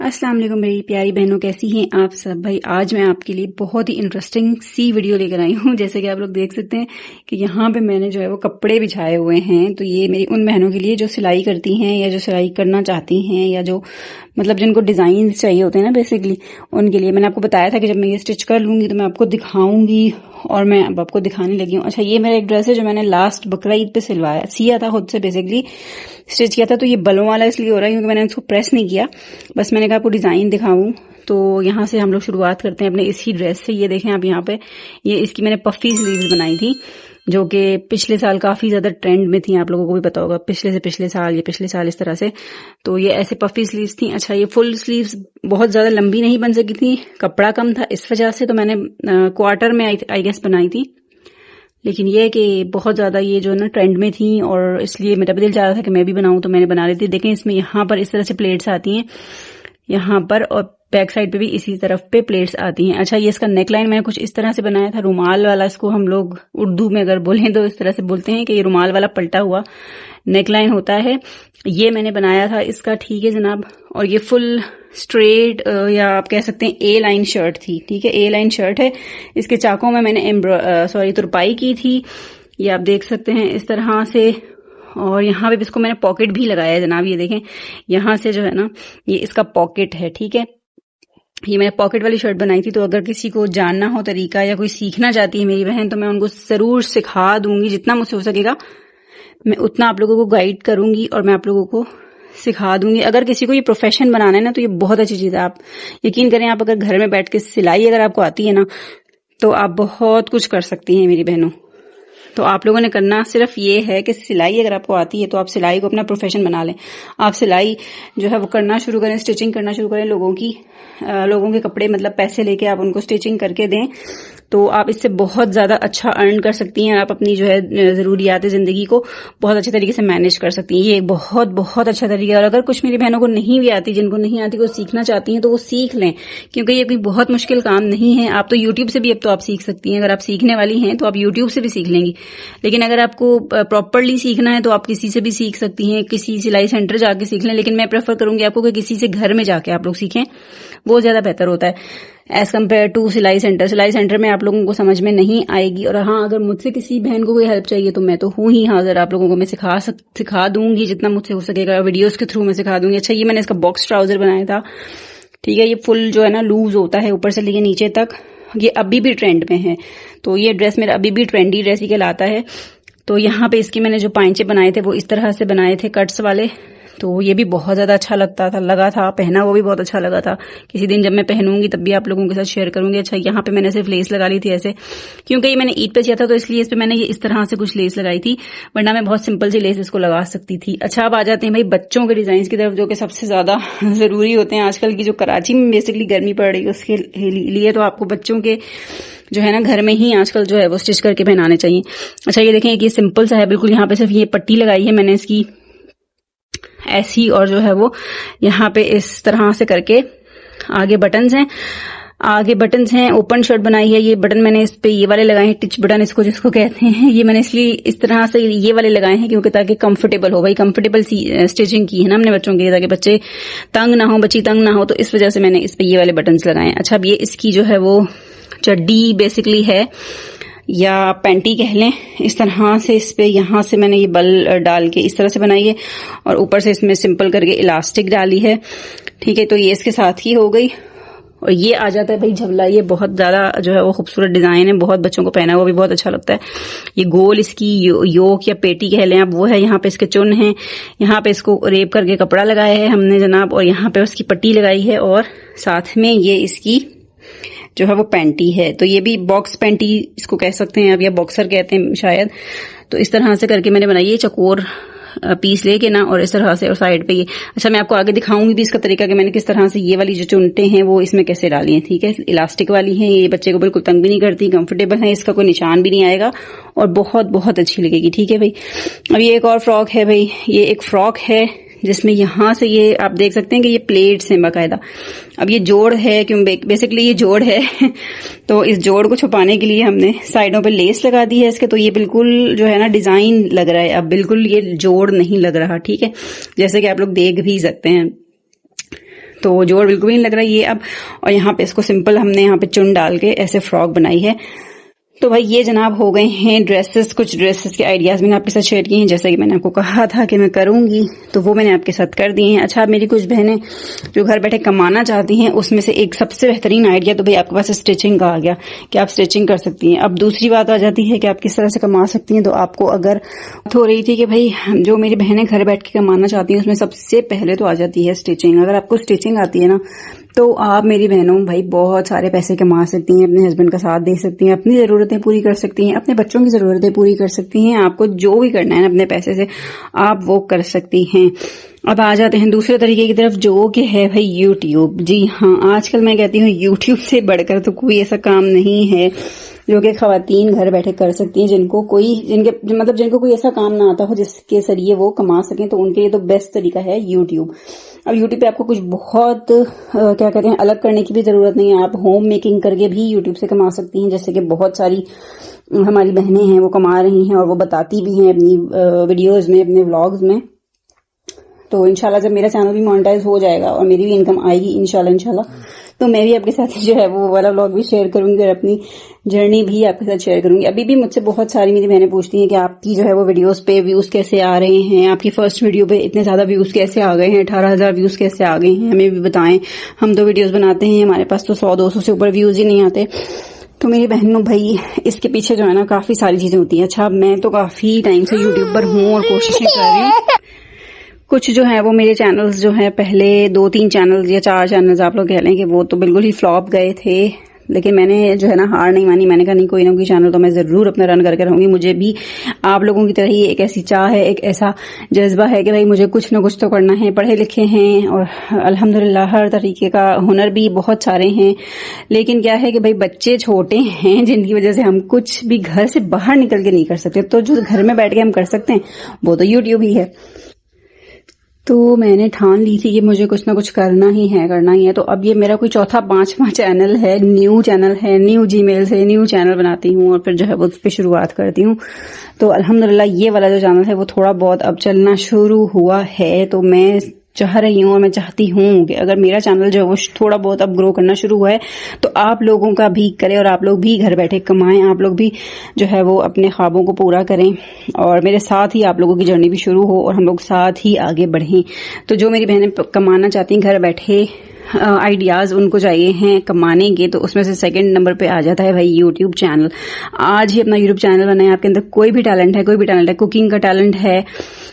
अस्सलाम वालेकुम मेरी प्यारी बहनों, कैसी हैं आप सब। भाई आज मैं आपके लिए बहुत ही इंटरेस्टिंग सी वीडियो लेकर आई हूँ। जैसे कि आप लोग देख सकते हैं कि यहाँ पे मैंने जो है वो कपड़े बिछाए हुए हैं। तो ये मेरी उन बहनों के लिए जो सिलाई करती हैं या जो सिलाई करना चाहती हैं या जो मतलब जिनको डिजाइन चाहिए होते हैं ना, बेसिकली उनके लिए। मैंने आपको बताया था कि जब मैं ये स्टिच कर लूंगी तो मैं आपको दिखाऊंगी और मैं अब आपको दिखाने लगी हूँ। अच्छा, ये मेरा एक ड्रेस है जो मैंने लास्ट बकरा ईद पे सिया था, खुद से बेसिकली स्टिच किया था। तो ये बलों वाला इसलिए हो रहा है क्योंकि मैंने इसको प्रेस नहीं किया, बस मैंने कहा आपको डिजाइन दिखाऊं। तो यहाँ से हम लोग शुरुआत करते हैं अपने इसी ड्रेस से। ये देखें आप यहाँ पे, ये इसकी मैंने पफी स्लीव्स बनाई थी जो कि पिछले साल काफी ज्यादा ट्रेंड में थी। आप लोगों को भी पता होगा, पिछले से पिछले साल, ये पिछले साल इस तरह से। तो ये ऐसे पफी स्लीव्स थी। अच्छा, ये फुल स्लीव्स बहुत ज्यादा लंबी नहीं बन सकी थी, कपड़ा कम था इस वजह से। तो मैंने क्वार्टर में आई गेस बनाई थी, लेकिन ये है कि बहुत ज्यादा ये जो ना ट्रेंड में थी और इसलिए मेरा भी दिल चाह रहा था कि मैं भी बनाऊं, तो मैंने बना ली थी। देखें इसमें यहाँ पर इस तरह से प्लेट्स आती हैं यहाँ पर, और बैक साइड पे भी इसी तरफ पे प्लेट्स आती हैं। अच्छा, ये इसका नेकलाइन मैंने कुछ इस तरह से बनाया था, रुमाल वाला। इसको हम लोग उर्दू में अगर बोलें तो इस तरह से बोलते हैं कि ये रुमाल वाला पलटा हुआ नेकलाइन होता है। ये मैंने बनाया था इसका, ठीक है जनाब। और ये फुल स्ट्रेट या आप कह सकते हैं ए लाइन शर्ट थी, ठीक है, ए लाइन शर्ट है। इसके चाकों में मैंने तुरपाई की थी, ये आप देख सकते हैं इस तरह से। और यहाँ पे इसको मैंने पॉकेट भी लगाया है जनाब, ये देखें यहाँ से जो है ना ये इसका पॉकेट है, ठीक है। ये मैंने पॉकेट वाली शर्ट बनाई थी। तो अगर किसी को जानना हो तरीका या कोई सीखना चाहती है मेरी बहन, तो मैं उनको जरूर सिखा दूंगी, जितना मुझसे हो सकेगा मैं उतना आप लोगों को गाइड करूंगी और मैं आप लोगों को सिखा दूंगी। अगर किसी को ये प्रोफेशन बनाना है ना, तो ये बहुत अच्छी चीज है। आप यकीन करें, आप अगर घर में बैठ के सिलाई अगर आपको आती है ना, तो आप बहुत कुछ कर सकती हैं मेरी बहनों। तो आप लोगों ने करना सिर्फ ये है कि सिलाई अगर आपको आती है तो आप सिलाई को अपना प्रोफेशन बना लें। आप सिलाई जो है वो करना शुरू करें, स्टिचिंग करना शुरू करें, लोगों के कपड़े मतलब पैसे लेके आप उनको स्टिचिंग करके दें, तो आप इससे बहुत ज्यादा अच्छा अर्न कर सकती हैं। आप अपनी जो है जरूरियात जिंदगी को बहुत अच्छे तरीके से मैनेज कर सकती हैं। ये एक बहुत बहुत अच्छा तरीका है। और अगर कुछ मेरी बहनों को नहीं भी आती, जिनको नहीं आती, वो सीखना चाहती हैं, तो वो सीख लें, क्योंकि ये कोई बहुत मुश्किल काम नहीं है। आप तो यूट्यूब से भी अब तो आप सीख सकती हैं। अगर आप सीखने वाली हैं तो आप यूट्यूब से भी सीख लेंगी, लेकिन अगर आपको प्रॉपरली सीखना है तो आप किसी से भी सीख सकती हैं, किसी सिलाई सेंटर जाके सीख लें। लेकिन मैं प्रेफर करूंगी आपको कि किसी से घर में जाके आप लोग सीखें, वो ज्यादा बेहतर होता है एज कम्पेयर टू सिलाई सेंटर। सिलाई सेंटर में आप लोगों को समझ में नहीं आएगी। और हाँ, अगर मुझसे किसी बहन को कोई हेल्प चाहिए तो मैं तो हूं ही हाजिर, आप लोगों को मैं सिखा दूंगी जितना मुझसे हो सकेगा, वीडियोस के थ्रू मैं सिखा दूंगी। अच्छा, ये मैंने इसका बॉक्स ट्राउजर बनाया था, ठीक है। ये फुल जो है ना लूज होता है ऊपर से लेके नीचे तक, ये अभी भी ट्रेंड में है। तो ये ड्रेस मेरा अभी भी ट्रेंडी ड्रेस ही कहलाता है। तो यहाँ पे इसकी मैंने जो पाइंचे बनाए थे वो इस तरह से बनाए थे, कट्स वाले। तो ये भी बहुत ज्यादा अच्छा लगा था पहना, वो भी बहुत अच्छा लगा था। किसी दिन जब मैं पहनूंगी तब भी आप लोगों के साथ शेयर करूंगी। अच्छा, यहाँ पे मैंने सिर्फ लेस लगा ली थी ऐसे, क्योंकि ये मैंने ईद पे किया था तो इसलिए इस पे मैंने ये इस तरह से कुछ लेस लगाई थी, वरना मैं बहुत सिंपल सी लेस इसको लगा सकती थी। अच्छा, अब आ जाते हैं भाई बच्चों के डिजाइन की तरफ, जो कि सबसे ज्यादा जरूरी होते हैं आजकल की जो कराची में बेसिकली गर्मी पड़ रही है उसके लिए। तो आपको बच्चों के जो है ना घर में ही आजकल जो है वो स्टिच करके पहनाने चाहिए। अच्छा, ये देखें ये सिंपल सा है बिल्कुल। यहाँ पे सिर्फ ये पट्टी लगाई है मैंने इसकी ऐसी, और जो है वो यहाँ पे इस तरह से करके आगे बटन्स हैं। ओपन शर्ट बनाई है। ये बटन मैंने इस पे ये वाले लगाए हैं, टिच बटन इसको जिसको कहते हैं। ये मैंने इसलिए इस तरह से ये वाले लगाए हैं क्योंकि ताकि कंफर्टेबल हो। भाई कंफर्टेबल स्टिचिंग की है ना हमने बच्चों के, ताकि बच्चे तंग ना हो, बच्ची तंग ना हो, तो इस वजह से मैंने इस पे ये वाले बटन्स लगाए हैं। अच्छा, अब ये इसकी जो है वो चड्डी बेसिकली है या पैंटी कह लें, इस तरह से इस पे यहाँ से मैंने ये बल डाल के इस तरह से बनाई है, और ऊपर से इसमें सिंपल करके इलास्टिक डाली है, ठीक है। तो ये इसके साथ ही हो गई। और ये आ जाता है भाई झबला। ये बहुत ज्यादा जो है वो खूबसूरत डिजाइन है, बहुत बच्चों को पहना हुआ भी बहुत अच्छा लगता है। ये गोल इसकी योक या पेटी कह लें आप, वो है। यहाँ पे इसके चुन है, यहाँ पे इसको रेप करके कपड़ा लगाया है हमने जनाब, और यहाँ पे उसकी पट्टी लगाई है, और साथ में ये इसकी जो है वो पैंटी है। तो ये भी बॉक्स पैंटी इसको कह सकते हैं आप, या बॉक्सर कहते हैं शायद। तो इस तरह से करके मैंने बनाई है, चकोर पीस लेके ना, और इस तरह से, और साइड पे ये। अच्छा, मैं आपको आगे दिखाऊंगी भी इसका तरीका कि मैंने किस तरह से ये वाली जो चुनटे हैं वो इसमें कैसे डाली हैं, ठीक है। इलास्टिक वाली हैं ये, बच्चे को बिल्कुल तंग भी नहीं करती, कंफर्टेबल है, इसका कोई निशान भी नहीं आएगा और बहुत बहुत अच्छी लगेगी, ठीक है भाई। अब ये एक और फ्रॉक है भाई, ये एक फ्रॉक है जिसमें यहाँ से ये आप देख सकते हैं कि ये प्लेट्स हैं बाकायदा। अब ये जोड़ है, क्यों बेसिकली ये जोड़ है तो इस जोड़ को छुपाने के लिए हमने साइडों पे लेस लगा दी है इसके। तो ये बिल्कुल जो है ना डिजाइन लग रहा है, अब बिल्कुल ये जोड़ नहीं लग रहा, ठीक है, जैसे कि आप लोग देख भी सकते हैं। तो जोड़ बिल्कुल भी नहीं लग रहा ये अब। और यहाँ पे इसको सिंपल हमने यहाँ पे चुन डाल के ऐसे फ्रॉक बनाई है। तो भाई ये जनाब हो गए हैं ड्रेसेस। कुछ ड्रेसेस के आइडियाज मैंने आपके साथ शेयर किए हैं, जैसा कि मैंने आपको कहा था कि मैं करूंगी, तो वो मैंने आपके साथ कर दिए हैं। अच्छा, मेरी कुछ बहनें जो घर बैठे कमाना चाहती हैं, उसमें से एक सबसे बेहतरीन आइडिया तो भाई आपके पास स्टिचिंग का आ गया कि आप स्टिचिंग कर सकती हैं। अब दूसरी बात आ जाती है कि आप किस तरह से कमा सकती हैं। तो आपको अगर हो रही थी कि भाई जो मेरी बहनें घर बैठ के कमाना चाहती हैं, उसमें सबसे पहले तो आ जाती है स्टिचिंग। अगर आपको स्टिचिंग आती है ना, तो आप मेरी बहनों भाई बहुत सारे पैसे कमा सकती हैं, अपने हस्बैंड का साथ दे सकती हैं, अपनी ज़रूरतें पूरी कर सकती हैं, अपने बच्चों की ज़रूरतें पूरी कर सकती हैं। आपको जो भी करना है ना अपने पैसे से, आप वो कर सकती हैं। अब आ जाते हैं दूसरे तरीके की तरफ, जो कि है भाई यूट्यूब। जी हाँ, आजकल मैं कहती हूँ यूट्यूब से बढ़कर तो कोई ऐसा काम नहीं है जो कि खवातीन घर बैठे कर सकती हैं, जिनको कोई ऐसा काम ना आता हो जिसके जरिए वो कमा सकें। तो उनके लिए तो बेस्ट तरीका है यूट्यूब। अब यूट्यूब पे आपको कुछ बहुत क्या कहते हैं अलग करने की भी जरूरत नहीं है। आप होम मेकिंग करके भी यूट्यूब से कमा सकती हैं, जैसे कि बहुत सारी हमारी बहनें हैं वो कमा रही हैं और वो बताती भी हैं अपनी वीडियोज में, अपने व्लॉग्स में। तो इंशाल्लाह जब मेरा चैनल भी मोनेटाइज हो जाएगा और मेरी भी इनकम आएगी इंशाल्लाह, तो मैं भी आपके साथ जो है वो वाला व्लॉग भी शेयर करूंगी और अपनी जर्नी भी आपके साथ शेयर करूंगी। अभी भी मुझसे बहुत सारी मेरी बहनें पूछती हैं कि आपकी जो है वो वीडियोस पे व्यूज कैसे आ रहे हैं, आपकी फर्स्ट वीडियो पे इतने ज्यादा व्यूज कैसे आ गए हैं, 18,000 व्यूज कैसे आ गए हैं, हमें भी बताएं। हम तो वीडियोस बनाते हैं, हमारे पास तो 100-200 से ऊपर व्यूज ही नहीं आते। तो मेरी बहनों भाई इसके पीछे जो है ना काफी सारी चीजें होती हैं। अच्छा, मैं तो काफी टाइम से यूट्यूब पर हूँ और कोशिशें कर रही हूँ। कुछ जो है वो मेरे चैनल्स जो है पहले 2-3 चैनल्स या 4 चैनल्स आप लोग कह लें कि वो तो बिल्कुल ही फ्लॉप गए थे, लेकिन मैंने जो है ना हार नहीं मानी। मैंने कहा नहीं, कोई ना कोई चैनल तो मैं जरूर अपना रन करके रहूंगी। मुझे भी आप लोगों की तरह ही एक ऐसी चाह है, एक ऐसा जज्बा है कि भाई मुझे कुछ ना कुछ तो करना है। पढ़े लिखे हैं और अल्हम्दुलिल्लाह हर तरीके का हुनर भी बहुत सारे हैं, लेकिन क्या है कि भाई बच्चे छोटे हैं जिनकी वजह से हम कुछ भी घर से बाहर निकल के नहीं कर सकते। तो जो घर में बैठ के हम कर सकते हैं वो तो यूट्यूब ही है। तो मैंने ठान ली थी कि मुझे कुछ ना कुछ करना ही है। तो अब ये मेरा कोई चौथा 5वां चैनल है, न्यू चैनल है। न्यू जीमेल से न्यू चैनल बनाती हूँ और फिर जो है वो उस पर शुरुआत करती हूँ। तो अल्हम्दुलिल्लाह ये वाला जो चैनल है वो थोड़ा बहुत अब चलना शुरू हुआ है। तो मैं चाह रही हूँ और मैं चाहती हूँ कि अगर मेरा चैनल जो है वो थोड़ा बहुत अब ग्रो करना शुरू हुआ है तो आप लोगों का भी करे और आप लोग भी घर बैठे कमाएं, आप लोग भी जो है वो अपने ख्वाबों को पूरा करें और मेरे साथ ही आप लोगों की जर्नी भी शुरू हो और हम लोग साथ ही आगे बढ़ें। तो जो मेरी बहनें कमाना चाहती हैं घर बैठे, आइडियाज उनको चाहिए हैं कमाने के, तो उसमें से सेकंड नंबर पे आ जाता है भाई यूट्यूब चैनल। आज ही अपना यूट्यूब चैनल बनाए। आपके अंदर कोई भी टैलेंट है, कुकिंग का टैलेंट है,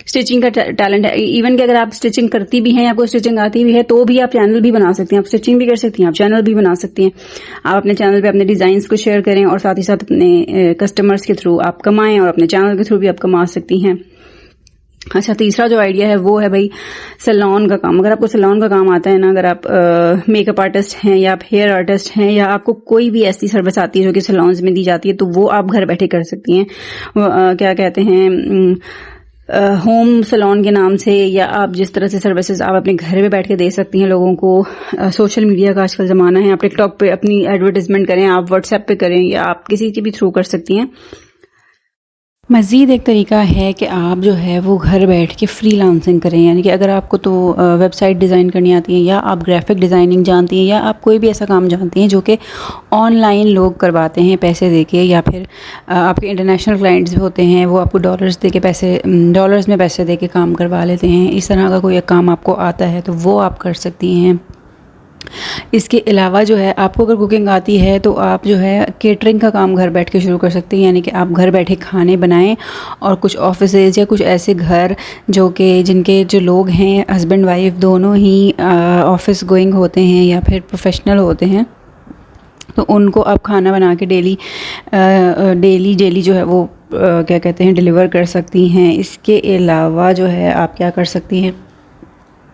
स्टिचिंग का टैलेंट है, इवन कि अगर आप स्टिचिंग करती भी हैं, आपको स्टिचिंग आती भी है, तो भी आप चैनल भी बना सकती हैं। आप स्टिचिंग भी कर सकती हैं, आप चैनल भी बना सकती हैं। आप अपने चैनल पे अपने डिजाइन को शेयर करें और साथ ही साथ अपने कस्टमर्स के थ्रू आप कमाएं और अपने चैनल के थ्रू भी आप कमा सकती हैं। अच्छा, तीसरा जो आइडिया है वो है भाई सैलून का काम। अगर आपको सैलून का काम आता है ना, अगर आप मेकअप आर्टिस्ट हैं या आप हेयर आर्टिस्ट हैं या आपको कोई भी ऐसी सर्विस आती है जो कि सैलून्स में दी जाती है, तो वो आप घर बैठे कर सकती हैं। क्या कहते हैं, होम सैलून के नाम से, या आप जिस तरह से सर्विसेज आप अपने घर में बैठ के दे सकती हैं लोगों को। सोशल मीडिया का आजकल जमाना है, आप टिकटॉक पे अपनी एडवर्टाइजमेंट करें, आप व्हाट्सएप पे करें, या आप किसी के भी थ्रू कर सकती हैं। मज़ीद एक तरीका है कि आप जो है वो घर बैठ के फ्रीलांसिंग करें, यानी कि अगर आपको तो वेबसाइट डिज़ाइन करनी आती है, या आप ग्राफिक डिज़ाइनिंग जानती हैं, या आप कोई भी ऐसा काम जानती हैं जो कि ऑनलाइन लोग करवाते हैं पैसे देके, या फिर आपके इंटरनेशनल क्लाइंट्स भी होते हैं, वो आपको डॉलर्स में पैसे देके काम करवा लेते हैं। इस तरह का कोई काम आपको आता है तो वो आप कर सकती हैं। इसके अलावा जो है आपको अगर कुकिंग आती है तो आप जो है केटरिंग का काम घर बैठ के शुरू कर सकते हैं, यानी कि आप घर बैठे खाने बनाएं और कुछ ऑफिसेज या कुछ ऐसे घर जिनके जो लोग हैं हस्बैंड वाइफ दोनों ही ऑफिस गोइंग होते हैं या फिर प्रोफेशनल होते हैं, तो उनको आप खाना बना के डेली जो है वो क्या कहते हैं डिलीवर कर सकती हैं। इसके अलावा जो है आप क्या कर सकती हैं,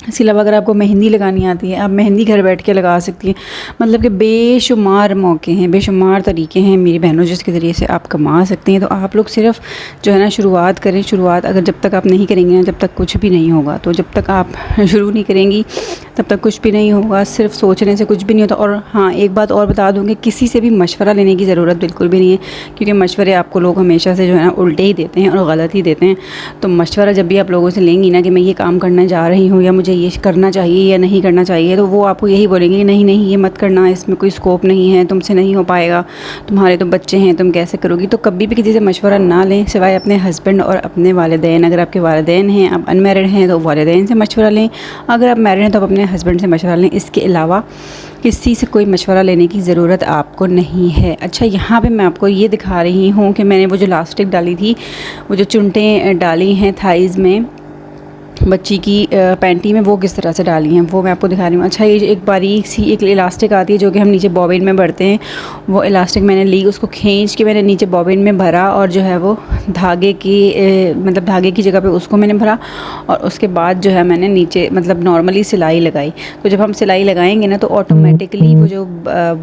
इसके अलावा अगर आपको मेहंदी लगानी आती है, आप मेहंदी घर बैठ के लगा सकती हैं। मतलब कि बेशुमार मौके हैं, बेशुमार तरीके हैं मेरी बहनों जिसके ज़रिए से आप कमा सकती हैं। तो आप लोग सिर्फ जो है ना शुरुआत करें। शुरुआत अगर जब तक आप नहीं करेंगे ना, जब तक कुछ भी नहीं होगा। तो जब तक आप शुरू नहीं करेंगी तब तक कुछ भी नहीं होगा। सिर्फ सोचने से कुछ भी नहीं होता। और हाँ, एक बात और बता दूँगी, किसी से भी मशवरा लेने की ज़रूरत बिल्कुल भी नहीं है, क्योंकि मशवरे आपको लोग हमेशा से जो है ना उल्टे ही देते हैं और गलत ही देते हैं। तो मशवरा जब भी आप लोगों से लेंगी ना कि मैं ये काम करने जा रही हूँ या मुझे ये करना चाहिए या नहीं करना चाहिए, तो वो आपको यही बोलेंगे कि नहीं नहीं ये मत करना, इसमें कोई स्कोप नहीं है, तुमसे नहीं हो पाएगा, तुम्हारे तो बच्चे हैं, तुम कैसे करोगी। तो कभी भी किसी से मशवरा ना लें सिवाय अपने हस्बैंड और अपने वालिदैन। अगर आपके वालिदैन हैं, आप अनमैरिड हैं, तो वालिदैन से मशवरा लें। अगर आप मैरिड हैं तो आप अपने हस्बैंड से मशवरा लें। इसके अलावा किसी से कोई मशवरा लेने की ज़रूरत आपको नहीं है। अच्छा, यहाँ पे मैं आपको ये दिखा रही हूँ कि मैंने वो जो इलास्टिक डाली थी, वो जो चुनटें डाली हैं थाइज़ में बच्ची की पैंटी में, वो किस तरह से डाली हैं वो मैं आपको दिखा रही हूँ। अच्छा, ये एक बारीक सी एक इलास्टिक आती है जो कि हम नीचे बॉबिन में भरते हैं, वो इलास्टिक मैंने ली, उसको खींच के मैंने नीचे बॉबिन में भरा और जो है वो धागे की मतलब धागे की जगह पे उसको मैंने भरा और उसके बाद जो है मैंने नीचे मतलब नॉर्मली सिलाई लगाई। तो जब हम सिलाई लगाएंगे ना तो ऑटोमेटिकली वो जो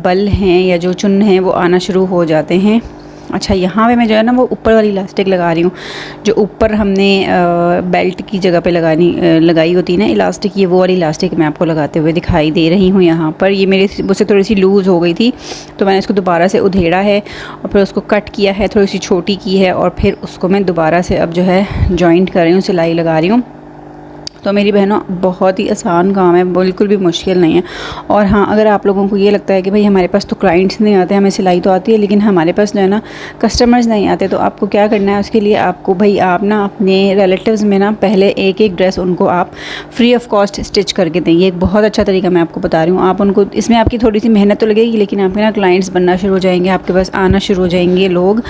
बल हैं या जो चुन हैं वो आना शुरू हो जाते हैं। अच्छा, यहाँ पे मैं जो है ना वो ऊपर वाली इलास्टिक लगा रही हूँ, जो ऊपर हमने बेल्ट की जगह पे लगाई होती है ना इलास्टिक, ये वो वाली इलास्टिक मैं आपको लगाते हुए दिखाई दे रही हूँ। यहाँ पर ये मेरे मुझसे थोड़ी सी लूज़ हो गई थी, तो मैंने इसको दोबारा से उधेड़ा है और फिर उसको कट किया है, थोड़ी सी छोटी की है और फिर उसको मैं दोबारा से अब जो है जॉइंट कर रही हूँ, सिलाई लगा रही हूँ। तो मेरी बहनों बहुत ही आसान काम है, बिल्कुल भी मुश्किल नहीं है। और हाँ, अगर आप लोगों को ये लगता है कि भाई हमारे पास तो क्लाइंट्स नहीं आते, हमें सिलाई तो आती है लेकिन हमारे पास जो है ना कस्टमर्स नहीं आते, तो आपको क्या करना है उसके लिए, आपको भाई आप ना अपने रिलेटिव्स में ना पहले एक एक ड्रेस उनको आप फ्री ऑफ कॉस्ट स्टिच करके दें। ये एक बहुत अच्छा तरीका मैं आपको बता रही हूँ। आप उनको, इसमें आपकी थोड़ी सी मेहनत तो लगेगी लेकिन आपके ना क्लाइंट्स बनना शुरू हो जाएंगे, आपके पास आना शुरू हो जाएंगे लोग।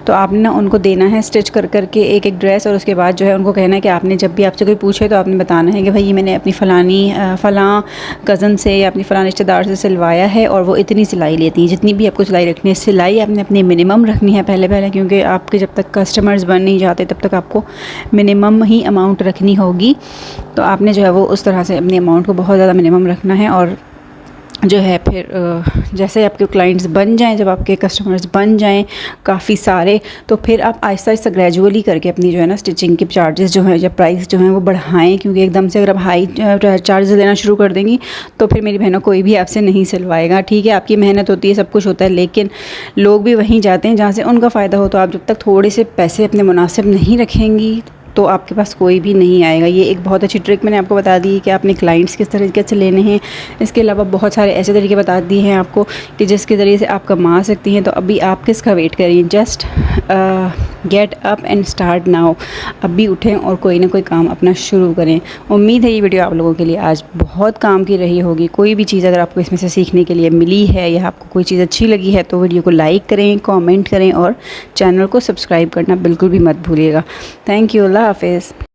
तो आपने ना उनको देना है स्टिच कर करके एक एक ड्रेस और उसके बाद जो है उनको कहना है कि आपने जब भी आपसे कोई पूछे तो आपने बताना है कि भाई ये मैंने अपनी फ़लाँ कज़न से या अपनी फ़लाँ रिश्तेदार से सिलवाया है और वो इतनी सिलाई लेती हैं। जितनी भी आपको सिलाई रखनी है, सिलाई आपने अपनी मिनिमम रखनी है पहले, क्योंकि आपके जब तक कस्टमर्स बन नहीं जाते तब तक आपको मिनिमम ही अमाउंट रखनी होगी। तो आपने जो है वो उस तरह से अपनी अमाउंट को बहुत ज़्यादा मिनिमम रखना है। और जो है फिर जैसे आपके क्लाइंट्स बन जाएं, जब आपके कस्टमर्स बन जाएं काफ़ी सारे, तो फिर आप आहिस्ता आहिस्ता ग्रेजुअली करके अपनी जो है ना स्टिचिंग के चार्जेस जो हैं या प्राइस जो हैं वो बढ़ाएं, क्योंकि एकदम से अगर आप हाई चार्जेस लेना शुरू कर देंगी तो फिर मेरी बहनों कोई भी आपसे नहीं सिलवाएगा। ठीक है, आपकी मेहनत होती है, सब कुछ होता है, लेकिन लोग भी वहीं जाते हैं जहाँ से उनका फ़ायदा हो। तो आप जब तक थोड़े से पैसे अपने मुनासिब नहीं रखेंगी तो आपके पास कोई भी नहीं आएगा। ये एक बहुत अच्छी ट्रिक मैंने आपको बता दी है कि आपने क्लाइंट्स किस तरीके से लेने हैं। इसके अलावा बहुत सारे ऐसे तरीके बता दिए हैं आपको कि जिसके ज़रिए से आप कमा सकती हैं। तो अभी आप किसका वेट करिए, just get up and start now. अभी उठें और कोई ना कोई काम अपना शुरू करें। उम्मीद है ये वीडियो आप लोगों के लिए आज बहुत काम की रही होगी। कोई भी चीज़ अगर आपको इसमें से सीखने के लिए मिली है या आपको कोई चीज़ अच्छी लगी है तो वीडियो को लाइक करें, कमेंट करें और चैनल को सब्सक्राइब करना बिल्कुल भी मत भूलिएगा। थैंक यू, अल्लाह हाफिज़।